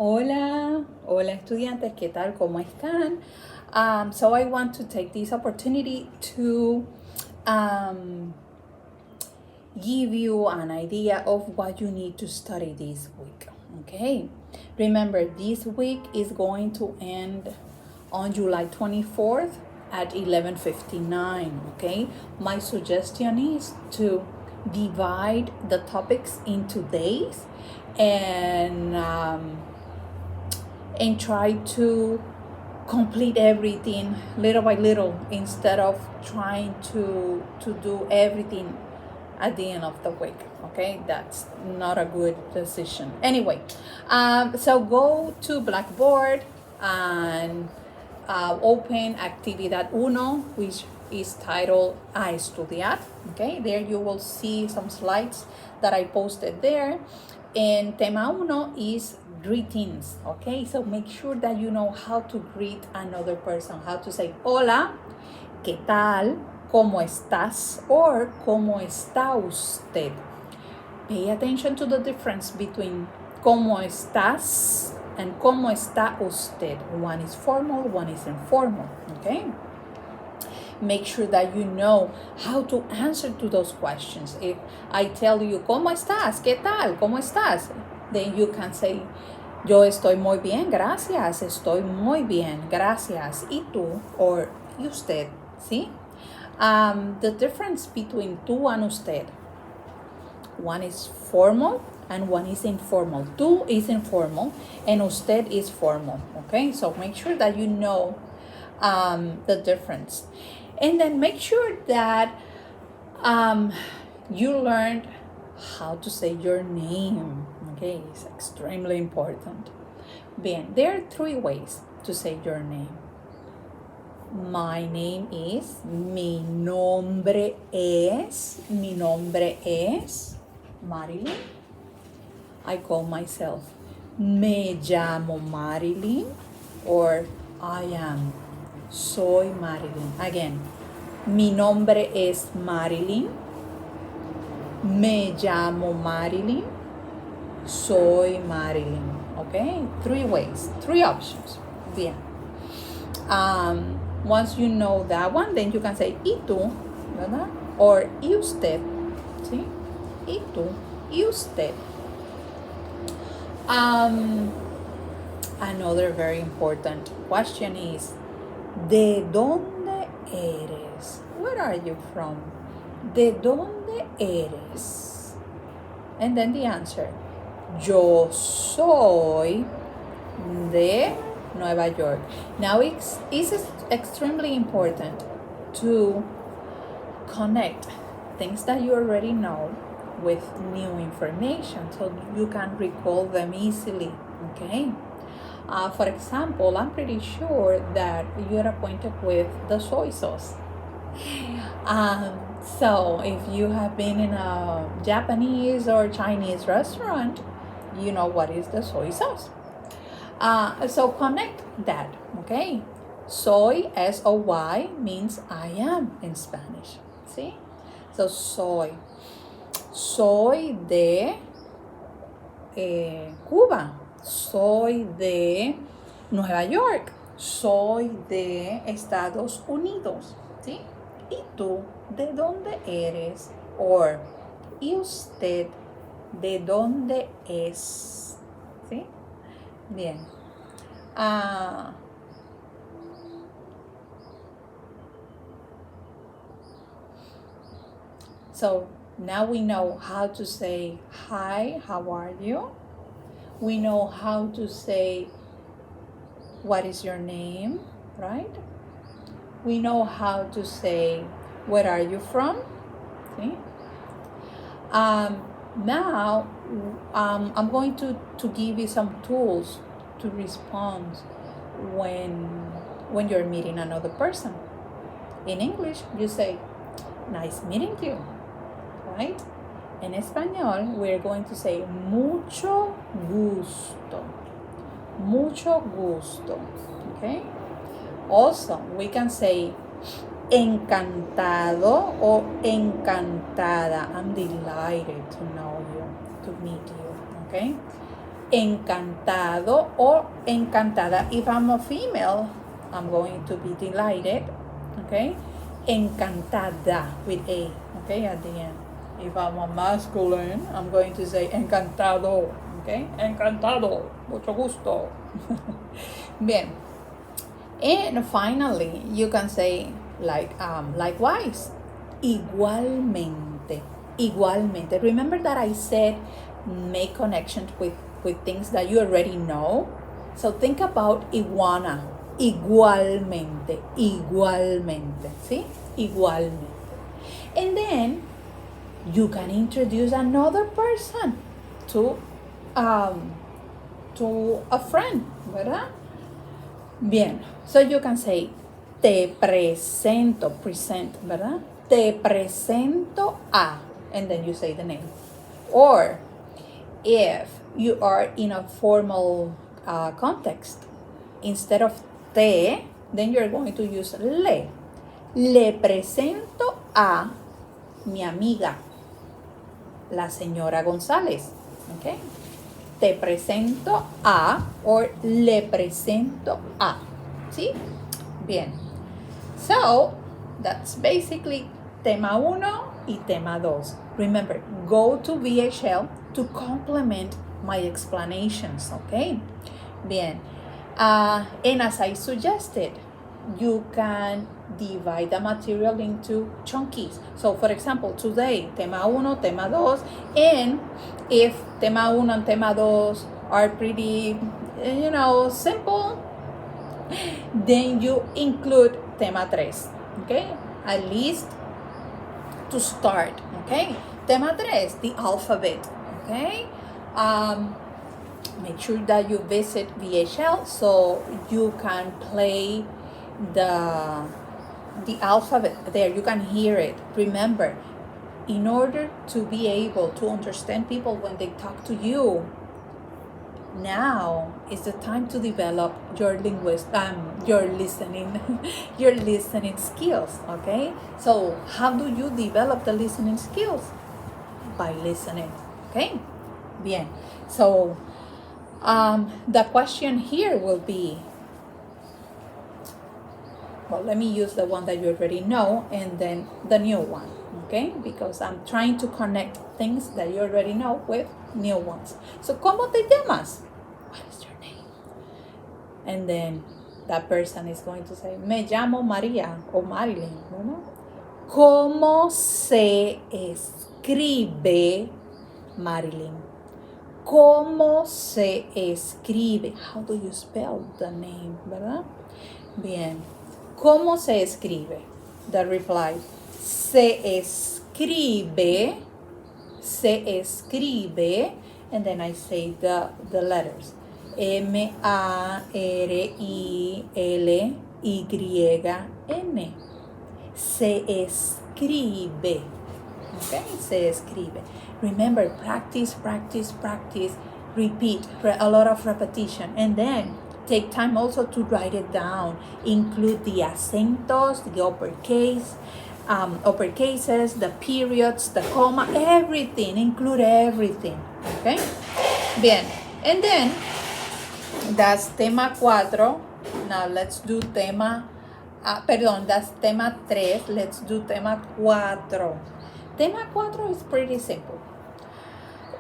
Hola, hola estudiantes, ¿qué tal? ¿Cómo están? So I want to take this opportunity to um, give you an idea of what you need to study this week. Okay, remember this week is going to end on July 24th at 11:59. Okay, my suggestion is to divide the topics into days and try to complete everything little by little instead of trying to do everything at the end of the week. Okay, that's not a good decision. Anyway, so go to Blackboard and open Actividad 1, which is titled A Estudiar. Okay, there you will see some slides that I posted there. And tema 1 is greetings. Okay, so make sure that you know how to greet another person, how to say hola, ¿qué tal? ¿Cómo estás? Or ¿cómo está usted? Pay attention to the difference between ¿cómo estás? And ¿cómo está usted? One is formal, one is informal. Okay? Make sure that you know how to answer to those questions. If I tell you, ¿cómo estás? ¿Qué tal? ¿Cómo estás? Then you can say, yo estoy muy bien, gracias. Estoy muy bien, gracias. ¿Y tú? Or ¿y usted? ¿Sí? The difference between tú and usted. One is formal and one is informal. Tú is informal and usted is formal. Okay, so make sure that you know the difference. And then make sure that you learned how to say your name. Okay, it's extremely important. Bien, there are 3 ways to say your name. My name is, mi nombre es Marilyn. I call myself, me llamo Marilyn, or I am, soy Marilyn. Again, mi nombre es Marilyn, me llamo Marilyn, soy Marilyn. Okay, 3 ways, 3 options. Bien. Once you know that one, then you can say ¿y tú? ¿Verdad? Or ¿y usted? ¿Sí? ¿Y tú? ¿Y usted? Another very important question is, ¿de dónde eres? Where are you from? ¿De dónde eres? And then the answer, yo soy de Nueva York. Now it's extremely important to connect things that you already know with new information so you can recall them easily. Okay. For example, I'm pretty sure that you're acquainted with the soy sauce. So if you have been in a Japanese or Chinese restaurant, you know what is the soy sauce. So connect that, okay? Soy, S-O-Y, means I am in Spanish. See? So soy. Soy de Cuba. Soy de Nueva York. Soy de Estados Unidos. ¿Sí? ¿Y tú de dónde eres? Or, ¿y usted de dónde es? ¿Sí? Bien. So now we know how to say hi, how are you? We know how to say what is your name, right? We know how to say where are you from? See? Now I'm going to give you some tools to respond when you're meeting another person. In English, you say, nice meeting you, right? En español, we're going to say mucho gusto. Mucho gusto, okay? Also, we can say encantado or encantada. I'm delighted to know you, to meet you, okay? encantado or encantada. If I'm a female, I'm going to be delighted, okay? Encantada with A, okay, at the end. If I'm a masculine, I'm going to say encantado, okay? Encantado, mucho gusto. Bien. And finally, you can say likewise, igualmente, igualmente. Remember that I said make connections with things that you already know. So think about iguana, igualmente, igualmente, ¿sí? Igualmente. And then you can introduce another person to a friend, ¿verdad? Bien, so you can say, te presento, present, ¿verdad? Te presento a, and then you say the name. Or, if you are in a formal context, instead of te, then you're going to use le. Le presento a mi amiga, la señora González, okay? Te presento a, or le presento a, ¿sí? Bien. So, that's basically tema 1 y tema 2. Remember, go to VHL to complement my explanations, okay? Bien. And as I suggested, you can divide the material into chunkies. So, for example, today, tema 1, tema 2, and if tema 1 and tema 2 are pretty, simple, then you include tema 3, okay? At least to start, okay? Tema 3, the alphabet, okay? Make sure that you visit VHL so you can play the alphabet there. You can hear it. Remember, in order to be able to understand people when they talk to you, now is the time to develop your your listening your listening skills, okay? So how do you develop the listening skills? By listening, okay? Bien. So the question here will be, well, let me use the one that you already know and then the new one, okay? Because I'm trying to connect things that you already know with new ones. So, ¿cómo te llamas? What is your name? And then that person is going to say, me llamo María o Marilyn, ¿no? ¿Cómo se escribe Marilyn? ¿Cómo se escribe? How do you spell the name, ¿verdad? Bien. ¿Cómo se escribe? The reply. Se escribe, and then I say the letters. M-A-R-I-L-Y-N. Se escribe. Okay, se escribe. Remember, practice, repeat, a lot of repetition, and then take time also to write it down. Include the acentos, the uppercases, the periods, the comma, everything. Include everything. Okay? Bien. And then, that's tema 4. Now, let's do tema... that's tema 3. Let's do tema 4. Tema 4 is pretty simple.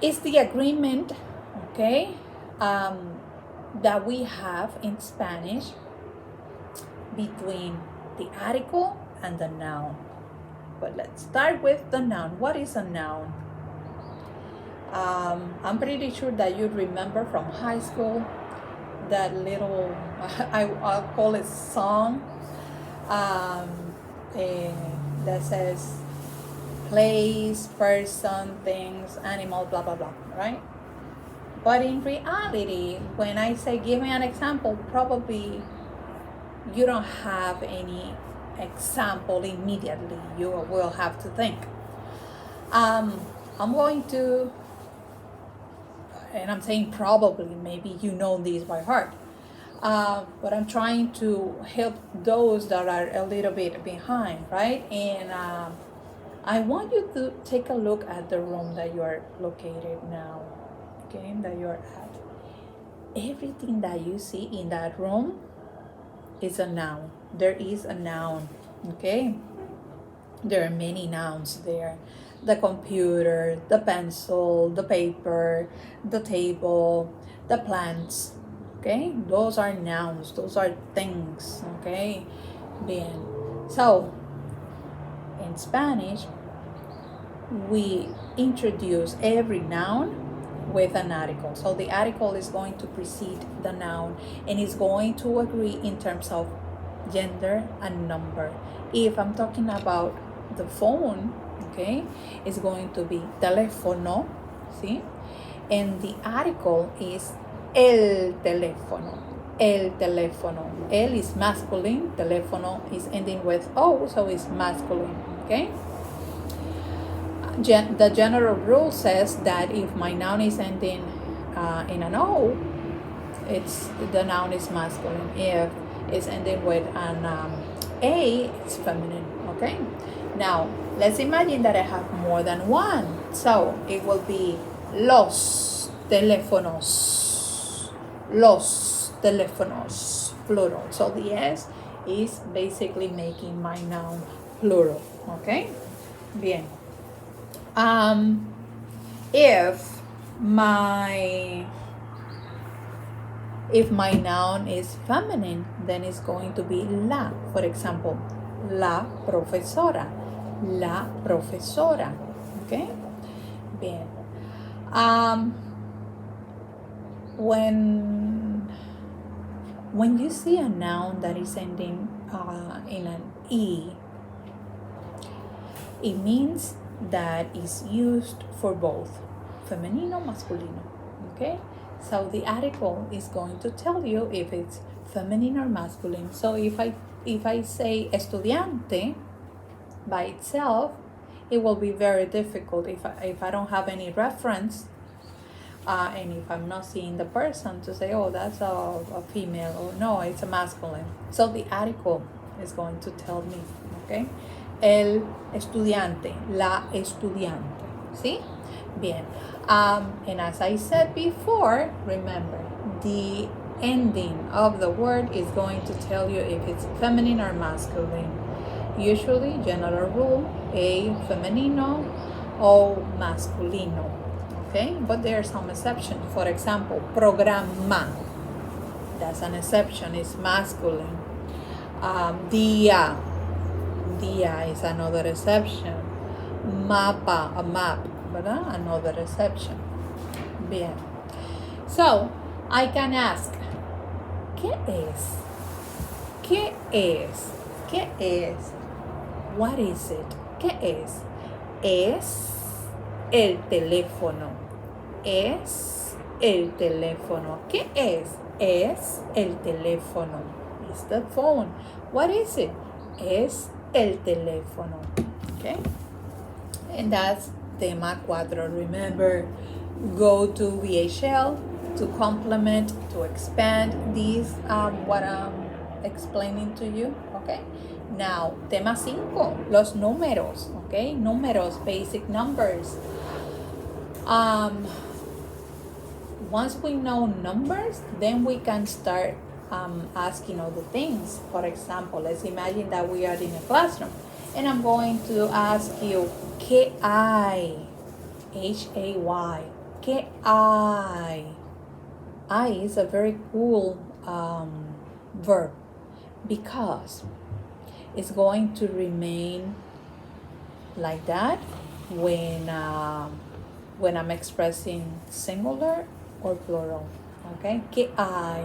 It's the agreement, okay, that we have in Spanish between the article and the noun. But let's start with the noun. What is a noun? I'm pretty sure that you remember from high school that little, I'll call it song, that says place, person, things, animal, blah, blah, blah, right? But in reality, when I say give me an example, probably you don't have any example immediately. You will have to think. I'm going to, and I'm saying probably, maybe you know these by heart, but I'm trying to help those that are a little bit behind, right? And I want you to take a look at the room that you are located now, okay, that you're at. everything that you see in that room is a noun. There is a noun, okay? There are many nouns there. The computer, the pencil, the paper, the table, the plants, okay? Those are nouns, those are things, okay? Bien. So, in Spanish, we introduce every noun with an article. So the article is going to precede the noun and is going to agree in terms of gender and number. If I'm talking about the phone, okay, it's going to be teléfono, see? And the article is el teléfono. El teléfono. El is masculine, teléfono is ending with O, so it's masculine, okay? The general rule says that if my noun is ending in an O, the noun is masculine. If it's ending with an A, it's feminine, okay? Now, let's imagine that I have more than one. So, it will be los teléfonos. Los teléfonos, plural. So, the S is basically making my noun plural, okay? Bien. If my noun is feminine, then it's going to be la. For example, la profesora. La profesora. Okay? Bien. When you see a noun that is ending in an E, it means that is used for both femenino, masculino, okay? So the article is going to tell you if it's feminine or masculine. So if I say estudiante by itself, it will be very difficult if I don't have any reference and if I'm not seeing the person to say, oh, that's a female, or no, it's a masculine. So the article is going to tell me, okay? El estudiante, la estudiante, ¿sí? Bien. And as I said before, remember, the ending of the word is going to tell you if it's feminine or masculine. Usually, general rule, A femenino, O masculino, okay? But there are some exceptions. For example, programa, that's an exception, it's masculine. Día is another exception. Mapa, a map, ¿verdad? Another exception. Bien. So, I can ask, ¿qué es? ¿Qué es? ¿Qué es? What is it? ¿Qué es? Es el teléfono. Es el teléfono. ¿Qué es? Es el teléfono. It's the phone. What is it? Es el teléfono. Okay? And that's tema 4. Remember, go to VHL to complement, to expand this, what I'm explaining to you. Okay? Now, tema 5, los números. Okay? Números, basic numbers. Once we know numbers, then we can start asking other things. For example, let's imagine that we are in a classroom and I'm going to ask you, ¿qué hay? Hay. ¿Qué hay? Hay is a very cool verb because it's going to remain like that when I'm expressing singular or plural. Okay? ¿Qué hay?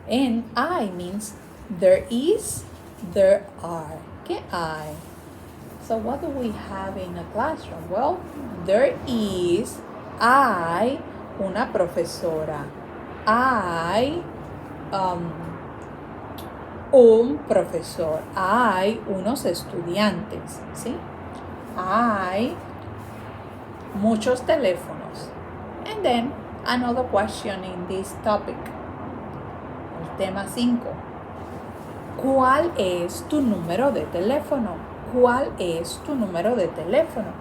And I means there is, there are. ¿Qué hay? So what do we have in a classroom? Well, there is, hay una profesora. Hay un profesor. Hay unos estudiantes, ¿sí? Hay muchos teléfonos. And then another question in this topic. El tema 5. ¿Cuál es tu número de teléfono? ¿Cuál es tu número de teléfono?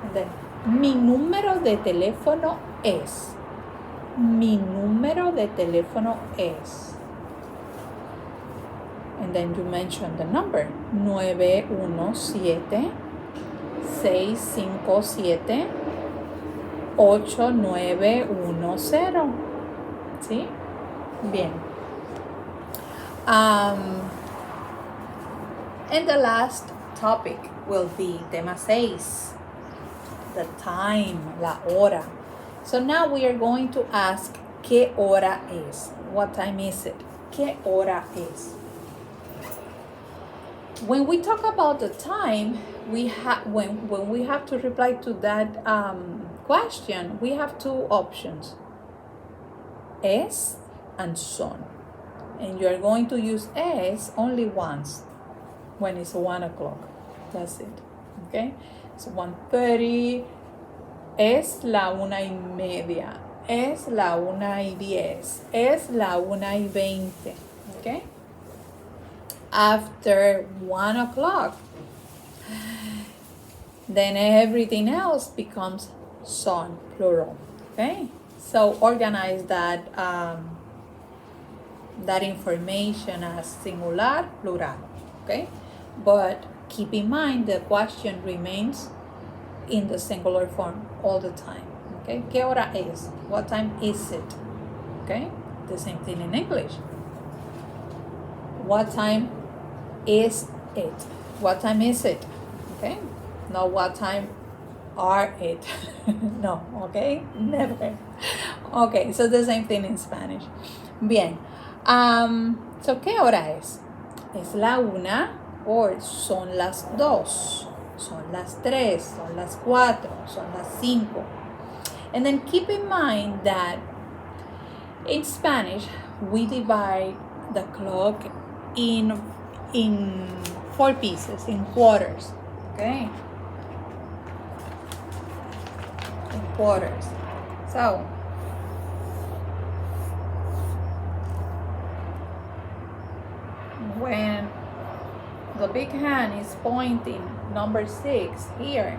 And then, mi número de teléfono es. Mi número de teléfono es. And then you mention the number. 917-657-8910. ¿Sí? Bien. And the last topic will be tema 6. The time, la hora. So now we are going to ask, ¿qué hora es? What time is it? ¿Qué hora es? When we talk about the time, when we have to reply to that question, we have two options, es and son. And you are going to use es only once, when it's 1 o'clock. That's it. Okay? So 1:30, es la 1:30, es la 1:10, es la 1:20. Okay? After 1 o'clock, then everything else becomes son, plural. Okay? So organize that information as singular, plural. Okay? But keep in mind the question remains in the singular form all the time. Okay? ¿Qué hora es? What time is it? Okay? The same thing in English. What time is it? What time is it? Okay? Not what time are it. No, okay? Never. Okay, so the same thing in Spanish. Bien. So, ¿qué hora es? ¿Es la 1 or son las 2? Son las 3, son las 4, son las 5. And then keep in mind that in Spanish, we divide the clock in 4 pieces, in quarters, okay? In quarters. So, when the big hand is pointing number 6 here,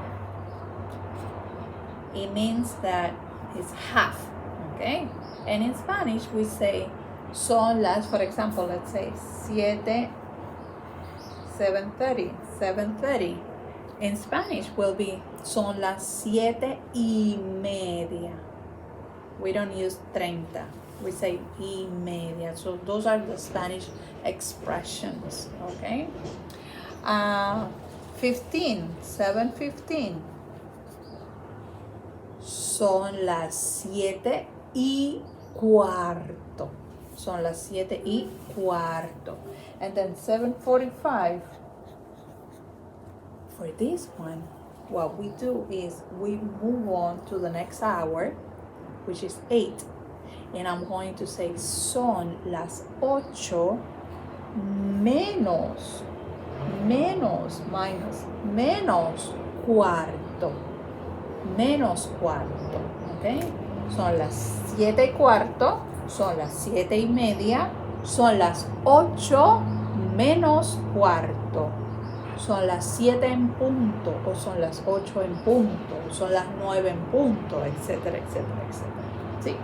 it means that it's half, okay? And in Spanish, we say son las, for example, let's say 7:30. In Spanish will be son las 7:30. We don't use 30. We say y media. So those are the Spanish expressions, okay? 7:15. Son las 7:15. Son las 7:15. And then 7:45. For this one, what we do is we move on to the next hour, which is 8. And I'm going to say son las 8 menos cuarto. Menos cuarto, ¿ok? Son las 7:15, son las 7:30, son las 8 menos cuarto, son las 7 en punto, o son las 8 en punto, son las 9 en punto, etcétera, etcétera, etcétera. ¿Sí?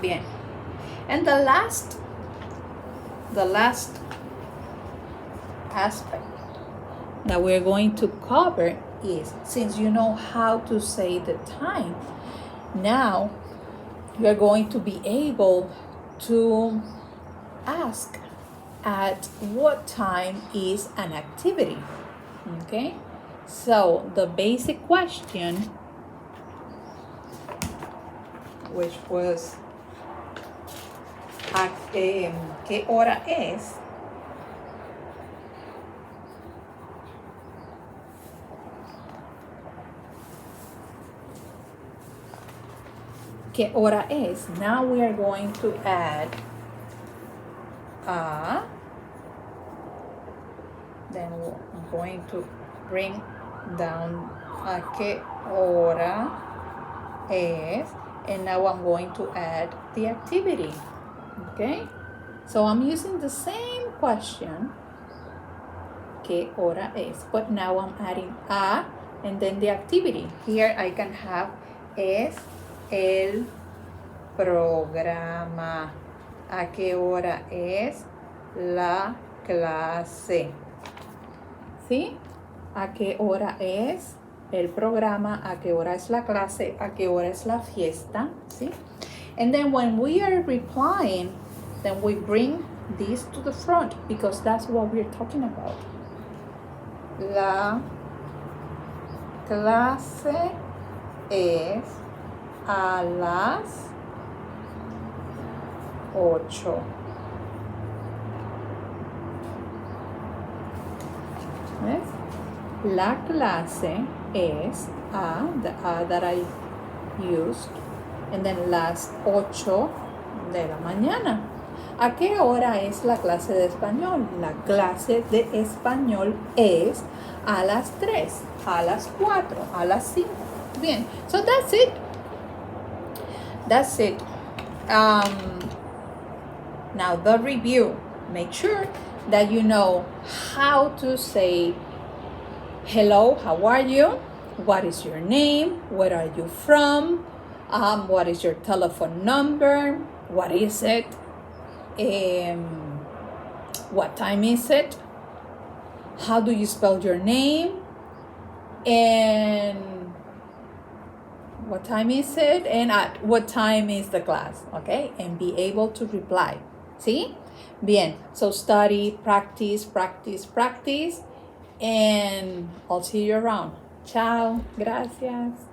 Bien. And the last aspect that we're going to cover is, since you know how to say the time, now you're going to be able to ask at what time is an activity. Okay? So the basic question, which was ¿qué hora es? ¿Qué hora es? Now we are going to add then I'm going to bring down a ¿qué hora es? And now I'm going to add the activity. Okay? So I'm using the same question, ¿qué hora es? But now I'm adding a and then the activity. Here I can have es el programa. ¿A qué hora es la clase? ¿Sí? ¿A qué hora es el programa? ¿A qué hora es la clase? ¿A qué hora es la fiesta? ¿Sí? And then when we are replying, then we bring this to the front because that's what we're talking about. La clase es a las 8. ¿Ves? La clase es the a that I used, and then las 8 de la mañana. ¿A qué hora es la clase de español? La clase de español es a las 3, a las 4, a las 5. Bien, so that's it. That's it. Now the review. Make sure that you know how to say hello, how are you? What is your name? Where are you from? What is your telephone number? What is it? What time is it? How do you spell your name? And what time is it? And at what time is the class? Okay, and be able to reply. ¿Sí? Bien, so study, practice, practice, practice, and I'll see you around. Chao, gracias.